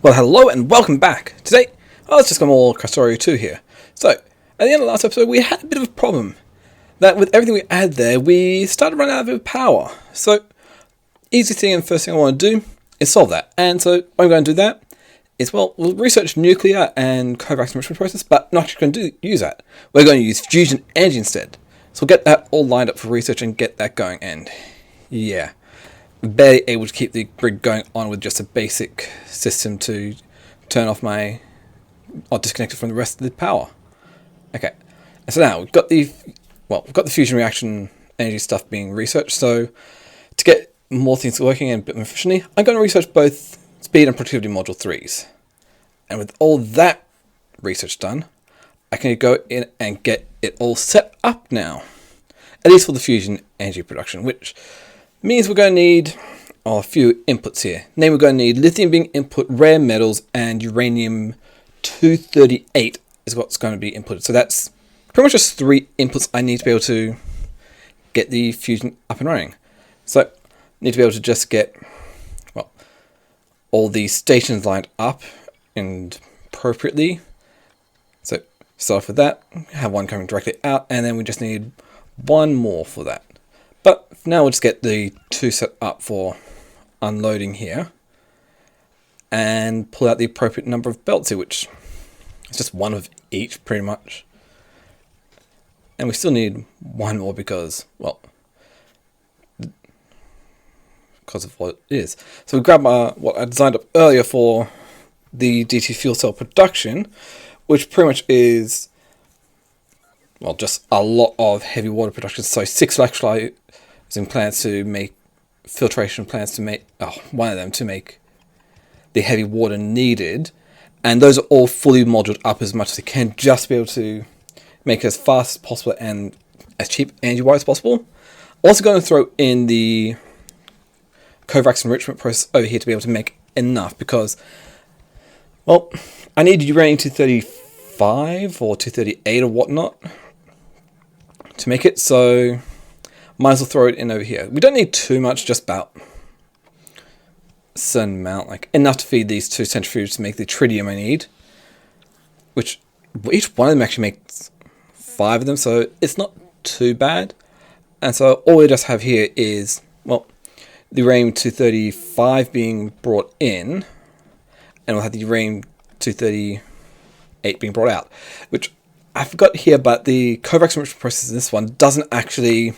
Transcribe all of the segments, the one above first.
Well, hello and welcome back. Today, let's just go more Krastorio 2 here. So, at the end of the last episode, we had a bit of a problem. That with everything we add there, we started running out of a bit of power. So, easy thing and first thing I want to do is solve that. And so, I'm going to do that is, well, we'll research nuclear and Kovacs enrichment process, but not actually going to use that. We're going to use fusion energy instead. So, we'll get that all lined up for research and get that going. And, yeah. Barely able to keep the grid going on with just a basic system to turn off my or disconnect it from the rest of the power. Okay, and so now we've got the fusion reaction energy stuff being researched. So to get more things working and a bit more efficiently, I'm going to research both speed and productivity module 3s. And with all that research done, I can go in and get it all set up now, at least for the fusion energy production, which means we're going to need a few inputs here. Namely, we're going to need lithium being input, rare metals, and uranium-238 is what's going to be inputted. So that's pretty much just 3 inputs I need to be able to get the fusion up and running. So I need to be able to just get, well, all these stations lined up and appropriately. So start off with that, have one coming directly out, and then we just need one more for that. But now we'll just get the 2 set up for unloading here and pull out the appropriate number of belts here, which is just one of each pretty much. And we still need one more because, well, because of what it is. So we grab what I designed up earlier for the DT fuel cell production, which pretty much is, well, just a lot of heavy water production. So 6 electrolyzing plants to make filtration plants to make one of them to make the heavy water needed, and those are all fully moduled up as much as they can, just to be able to make it as fast as possible and as cheap energy-wise as possible. Also going to throw in the Kovacs enrichment process over here to be able to make enough, because, well, I need uranium-235 or 238 or whatnot to make it, so might as well throw it in over here. We don't need too much, just about a certain amount, like enough to feed these 2 centrifuges to make the tritium I need, which each one of them actually makes 5 of them, so it's not too bad. And so all we just have here is, well, the uranium-235 being brought in, and we'll have the uranium-238 being brought out, which I forgot here, but the Kovacs enrichment process in this one doesn't actually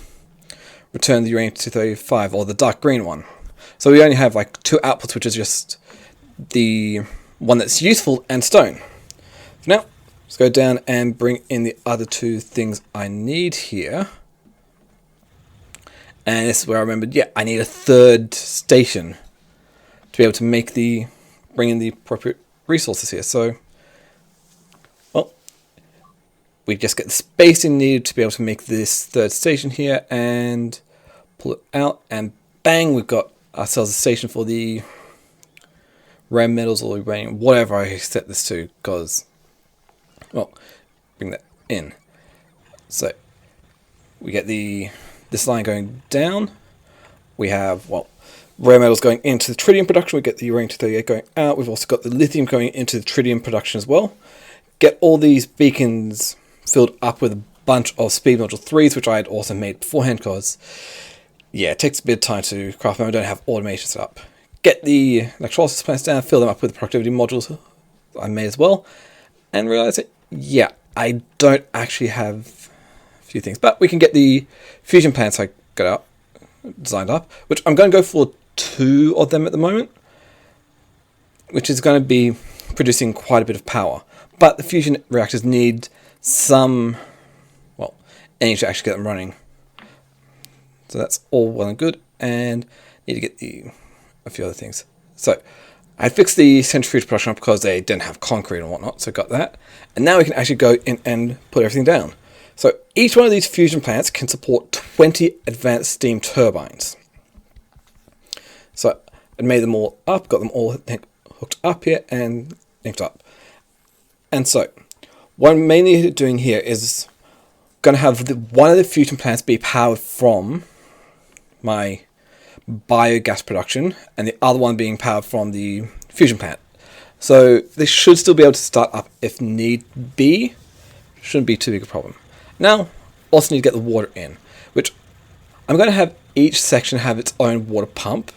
return the uranium-235 or the dark green one. So we only have like 2 outputs, which is just the one that's useful and stone. For now, let's go down and bring in the other 2 things I need here. And this is where I remembered, yeah, I need a 3rd station to be able to make bring in the appropriate resources here. So, well, we just get the spacing needed to be able to make this 3rd station here and pull it out, and bang, we've got ourselves a station for the rare metals or uranium, whatever I set this to, because, well, bring that in. So we get this line going down. We have, well, rare metals going into the tritium production. We get the uranium-238 going out. We've also got the lithium going into the tritium production as well. Get all these beacons filled up with a bunch of speed module 3s, which I had also made beforehand, because, yeah, it takes a bit of time to craft them. I don't have automation set up. Get the electrolysis plants down, fill them up with the productivity modules I made as well, and realize that, yeah, I don't actually have a few things, but we can get the fusion plants I got designed up, which I'm going to go for 2 of them at the moment, which is going to be producing quite a bit of power. But the fusion reactors need some, well, energy to actually get them running. So that's all well and good, and need to get a few other things. So I fixed the centrifuge production up because they didn't have concrete and whatnot, so got that. And now we can actually go in and put everything down. So each one of these fusion plants can support 20 advanced steam turbines. So I made them all up, got them all hooked up here and linked up. And so what I'm mainly doing here is going to have one of the fusion plants be powered from my biogas production, and the other one being powered from the fusion plant. So they should still be able to start up if need be. Shouldn't be too big a problem. Now, also need to get the water in, which I'm going to have each section have its own water pump.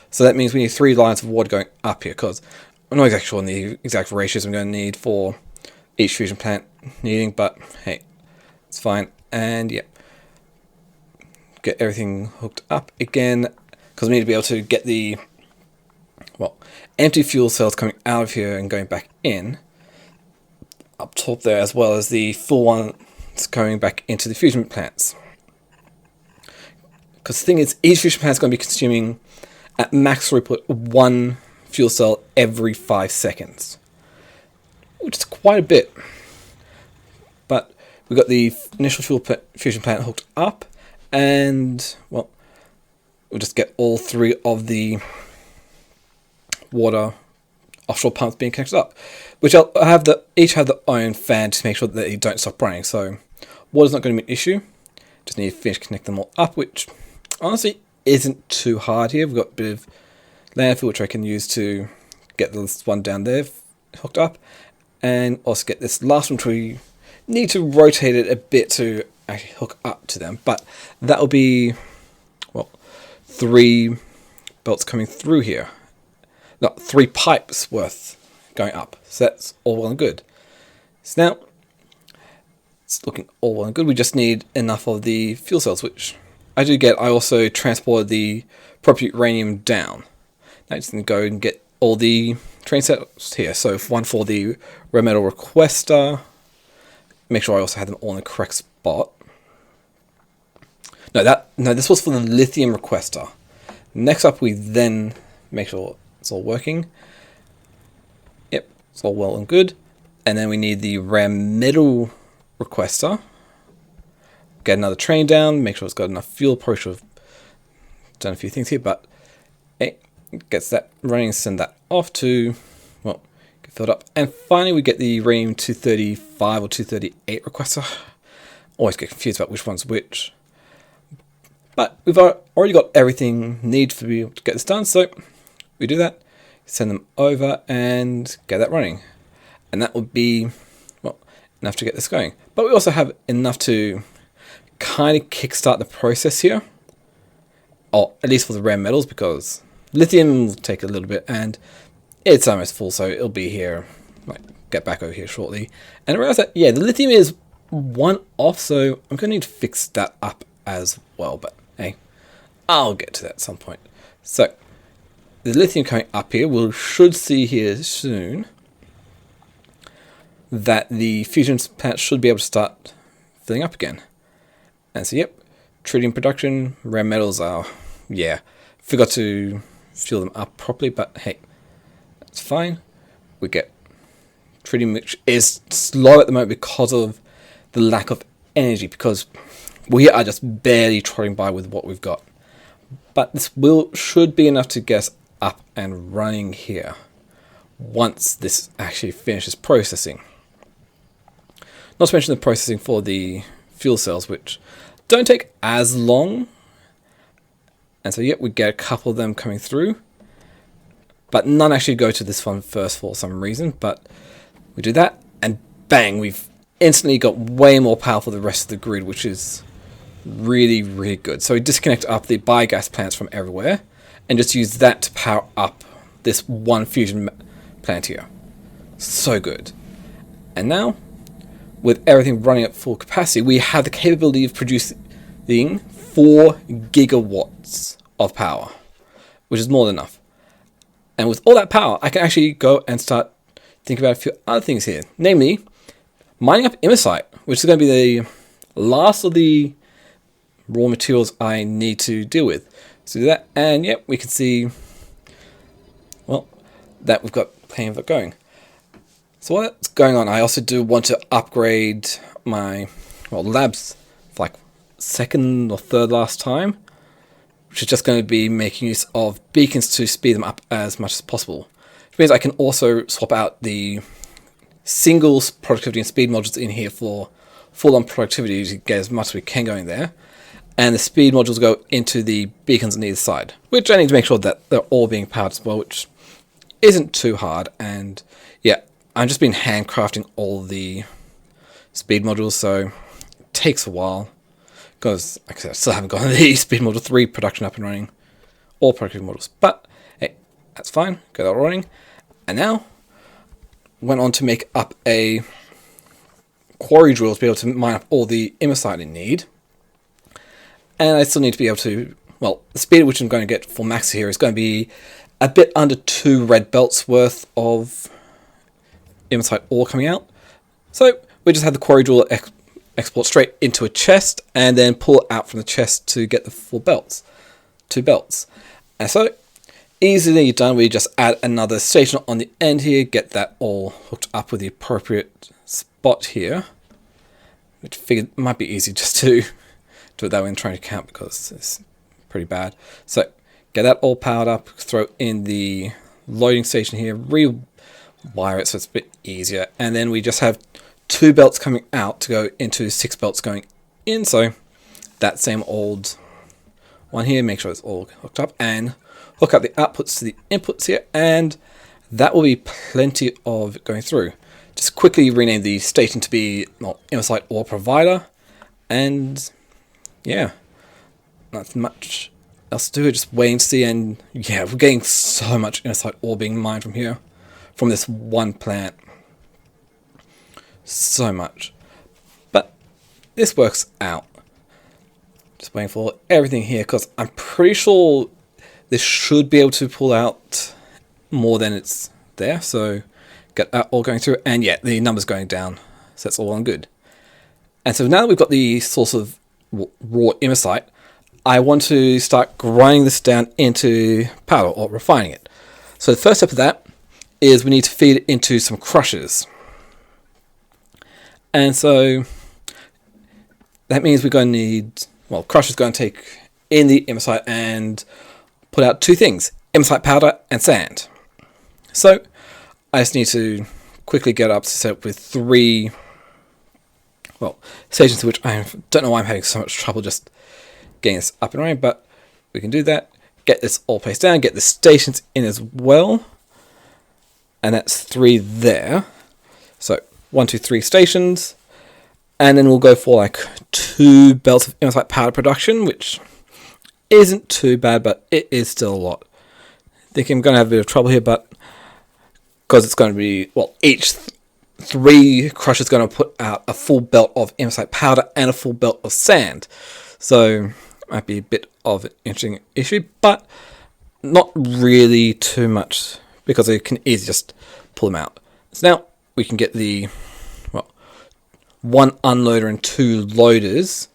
So that means we need 3 lines of water going up here, because I'm not exactly sure on the exact ratios I'm going to need for each fusion plant needing, but hey, it's fine. And yeah, get everything hooked up again, because we need to be able to get the empty fuel cells coming out of here and going back in up top there, as well as the full ones going back into the fusion plants. Because the thing is, each fusion plant is going to be consuming at max throughput 1 fuel cell every 5 seconds, which is quite a bit. But we've got the initial fusion plant hooked up, and well, we'll just get all 3 of the water offshore pumps being connected up, which each have their own fan to make sure that they don't stop running. So water's not going to be an issue. Just need to finish connecting them all up, which honestly isn't too hard here. We've got a bit of landfill which I can use to get this one down there hooked up, and also get this last one, which we need to rotate it a bit to actually hook up to them. But that will be 3 belts coming through here. No, 3 pipes worth going up. So that's all well and good. So now it's looking all well and good. We just need enough of the fuel cells, which I do get. I also transported the proper uranium down. Now I just need to go and get all the train sets here. So one for the rare metal requester. Make sure I also had them all in the correct spot. No, this was for the lithium requester. Next up, we then make sure it's all working. Yep, it's all well and good. And then we need the rare metal requester. Get another train down, make sure it's got enough fuel. Probably should have done a few things here, but it gets that running, send that off to, get filled up. And finally we get the uranium 235 or 238 requester. Always get confused about which one's which. But we've already got everything needed to be able to get this done, so we do that, send them over and get that running. And that would be, enough to get this going. But we also have enough to kind of kickstart the process here, or at least for the rare metals, because lithium will take a little bit, and it's almost full, so it'll be here, get back over here shortly. And I realize that, the lithium is 1 off, so I'm going to need to fix that up as well, but hey, I'll get to that at some point. So the lithium coming up here, we should see here soon that the fusion plant should be able to start filling up again. And so, tritium production, rare metals are, forgot to fill them up properly, but hey, that's fine. We get tritium, which is slow at the moment because of the lack of energy, because we are just barely trotting by with what we've got. But this should be enough to get us up and running here once this actually finishes processing. Not to mention the processing for the fuel cells, which don't take as long. And so, we get a couple of them coming through. But none actually go to this one first for some reason. But we do that, and bang, we've instantly got way more power for the rest of the grid, which is really, really good. So we disconnect up the biogas plants from everywhere and just use that to power up this one fusion plant here. So good. And now, with everything running at full capacity, we have the capability of producing 4 gigawatts of power, which is more than enough. And with all that power, I can actually go and start thinking about a few other things here. Namely, mining up immersite, which is going to be the last of the raw materials I need to deal with. So do that, and we can see, that we've got plenty of it going. So while that's going on, I also do want to upgrade my labs for second or third last time, which is just going to be making use of beacons to speed them up as much as possible. Which means I can also swap out the single productivity and speed modules in here for full-on productivity to get as much as we can going there. And the speed modules go into the beacons on either side, which I need to make sure that they're all being powered as well, which isn't too hard. And yeah, I've just been handcrafting all the speed modules, so it takes a while. Because, like I said, I still haven't got the Speed Model 3 production up and running. All production models. But, hey, that's fine. Got that running. And now, went on to make up a quarry drill to be able to mine up all the immersite I need. And I still need to be able to, well, the speed at which I'm going to get for max here is going to be a bit under 2 red belts worth of immersite ore coming out. So, we just had the quarry drill export straight into a chest and then pull it out from the chest to get the full belts. 2 belts. And so, easily done. We just add another station on the end here, get that all hooked up with the appropriate spot here. Which I figured might be easy just to do it that way and trying to count because it's pretty bad. So, get that all powered up, throw in the loading station here, rewire it so it's a bit easier. And then we just have 2 belts coming out to go into 6 belts going in. So that same old one here, make sure it's all hooked up and hook up the outputs to the inputs here, and that will be plenty of going through. Just quickly rename the station to be immersite ore provider, and yeah, not much else to do. Just waiting to see, and yeah, we're getting so much immersite ore being mined from here, from this one plant. So much. But this works out. Just waiting for everything here because I'm pretty sure this should be able to pull out more than it's there. So get that all going through, and yeah, the numbers going down. So that's all on good. And so now that we've got the source of raw immersite, I want to start grinding this down into powder or refining it. So the first step of that is we need to feed it into some crushers. And so that means we're going to need, well, Crusher's going to take in the immersite and put out 2 things, immersite powder and sand. So I just need to quickly get up to set up with 3, well, stations to which I don't know why I'm having so much trouble just getting this up and running, but we can do that. Get this all placed down, get the stations in as well. And that's 3 there. So 1, 2, 3 stations, and then we'll go for like 2 belts of immersite powder production, which isn't too bad, but it is still a lot. I think I'm going to have a bit of trouble here, but because it's going to be, well, each 3 crushers going to put out a full belt of immersite powder and a full belt of sand, so it might be a bit of an interesting issue, but not really too much because it can easily just pull them out. So now we can get the, well, 1 unloader and 2 loaders.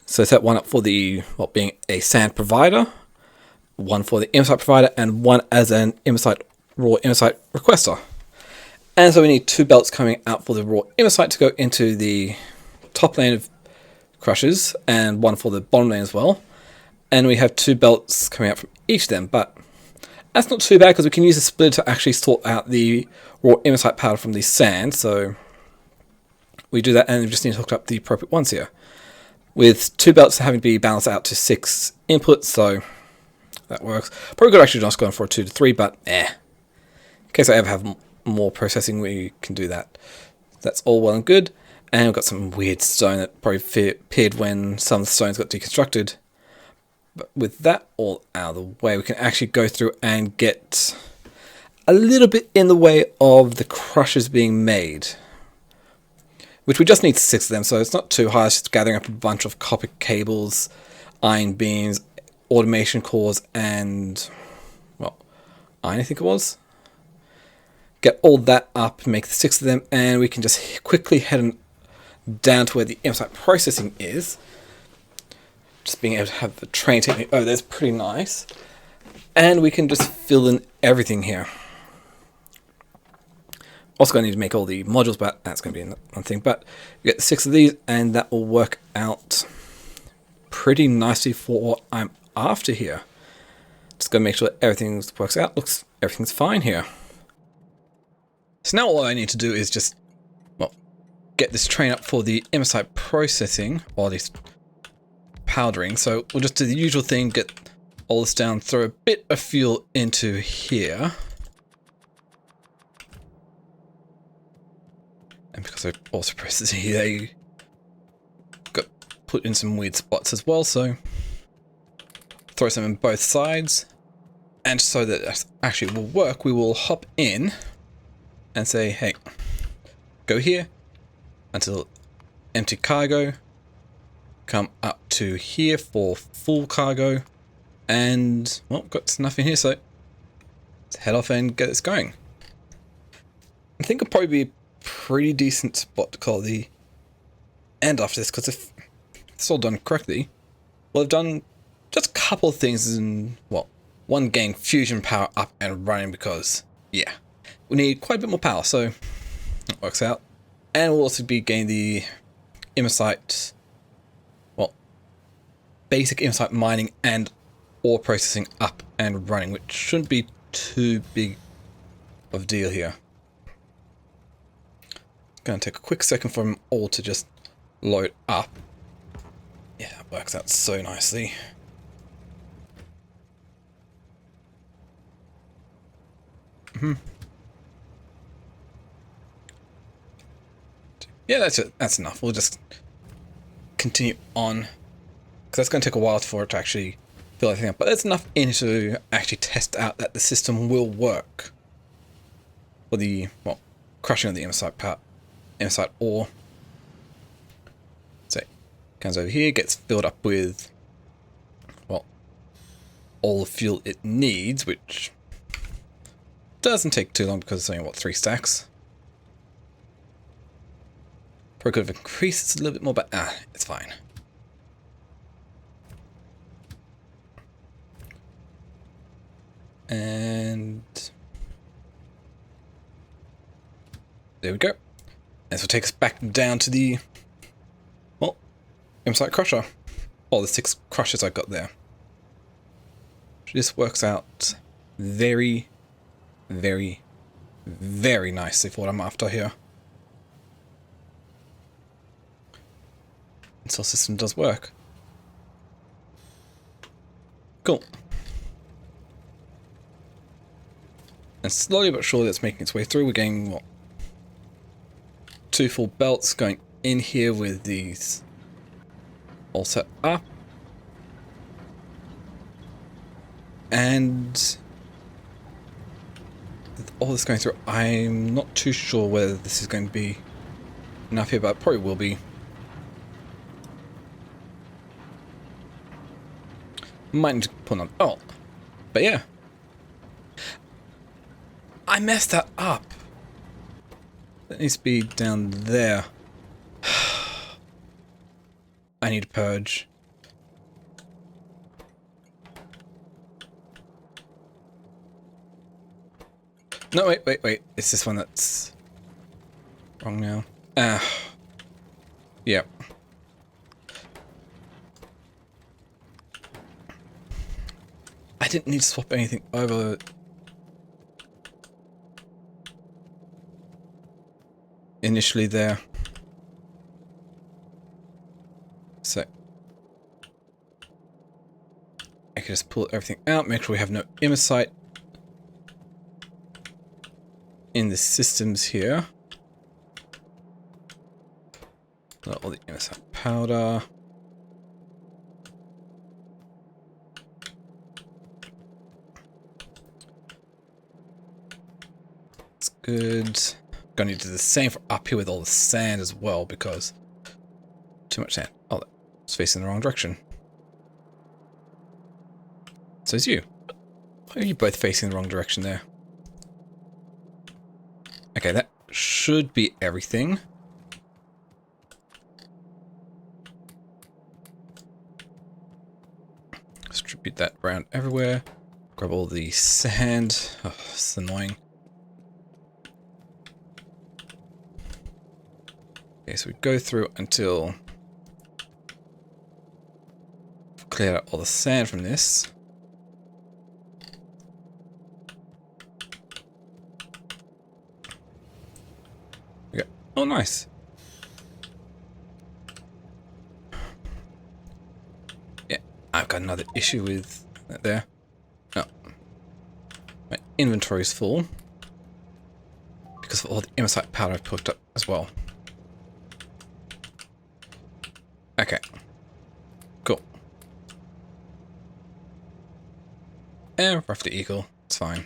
So set one up for the, well, being a sand provider, 1 for the immersite provider, and 1 as an immersite, raw immersite requester. And so we need 2 belts coming out for the raw immersite to go into the top lane of crushers, and 1 for the bottom lane as well. And we have 2 belts coming out from each of them, but that's not too bad because we can use the splitter to actually sort out the raw immersite powder from the sand. So we do that, and we just need to hook up the appropriate ones here. With 2 belts having to be balanced out to 6 inputs, so that works. Probably could actually just go for a 2 to 3, but in case I ever have more processing, we can do that. That's all well and good. And we've got some weird stone that probably appeared when some of the stones got deconstructed. But with that all out of the way, we can actually go through and get a little bit in the way of the crushers being made, which we just need 6 of them, so it's not too hard. It's just gathering up a bunch of copper cables, iron beams, automation cores, and, well, iron I think it was. Get all that up, make the 6 of them, and we can just quickly head down to where the immersite processing is. Just being able to have the train technique over there is pretty nice. And we can just fill in everything here. Also going to need to make all the modules, but that's going to be one thing. But you get the 6 of these, and that will work out pretty nicely for what I'm after here. Just going to make sure that everything works out. Everything's fine here. So now all I need to do is just, well, get this train up for the immersite processing, or at least powdering. So we'll just do the usual thing, get all this down, throw a bit of fuel into here. And because I also pressed Z, they got put in some weird spots as well, so throw some in both sides. And so that it actually will work, we will hop in and say, hey, go here until empty cargo, come up to here for full cargo, and, well, got nothing here, so let's head off and get this going. I think it'll probably be a pretty decent spot to call the end after this, because if it's all done correctly, we'll have done just a couple of things in, well, one, getting fusion power up and running, because, yeah, we need quite a bit more power, so it works out. And we'll also be getting the immersite, well, basic immersite mining and ore processing up and running, which shouldn't be too big of a deal here. It's going to take a quick second for them all to just load up. Yeah, that works out so nicely. Yeah, that's it. That's enough. We'll just continue on, because that's going to take a while for it to actually fill everything up. But there's enough in to actually test out that the system will work for the, well, crushing of the immersite ore. So it comes over here, gets filled up with, well, all the fuel it needs, which doesn't take too long because it's only, what, 3 stacks. Probably could have increased this a little bit more, but it's fine. And there we go. This will take us back down to the, well, immersite crusher. All the 6 crushers I got there. This works out very, very, very nicely for what I'm after here. This whole system does work. Cool. And slowly but surely that's making its way through. We're getting, what, 2 full belts going in here with these all set up. And all this going through, I'm not too sure whether this is going to be enough here, but it probably will be. Might need to put on. Oh, but yeah, I messed that up. That needs to be down there. I need to purge. No, wait. It's this one that's wrong now. Yeah. I didn't need to swap anything over. Initially there. So I can just pull everything out, make sure we have no immersite in the systems here. All the immersite powder. That's good. Gonna need to do the same for up here with all the sand as well, because too much sand. Oh, it's facing the wrong direction. So is you. Why are you both facing the wrong direction there? Okay, that should be everything. Distribute that around everywhere. Grab all the sand. Oh, it's annoying. Okay, so we go through until we've cleared out all the sand from this. We go. Oh, nice. Yeah, I've got another issue with that there. Oh, my inventory's full because of all the immersite powder I've picked up as well. Okay. Cool. Roughly equal. It's fine.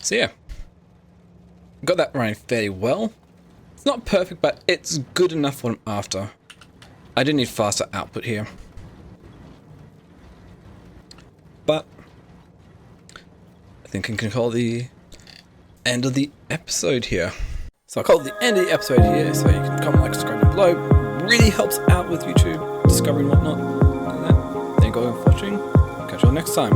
So yeah. Got that running fairly well. It's not perfect, but it's good enough for what I'm after. I do need faster output here. But I think I can call the end of the episode here. So I'll call it the end of the episode here, so you can comment, like, subscribe down below. Really helps out with YouTube discovery and whatnot. Do that. Thank you all for watching. Catch you all next time.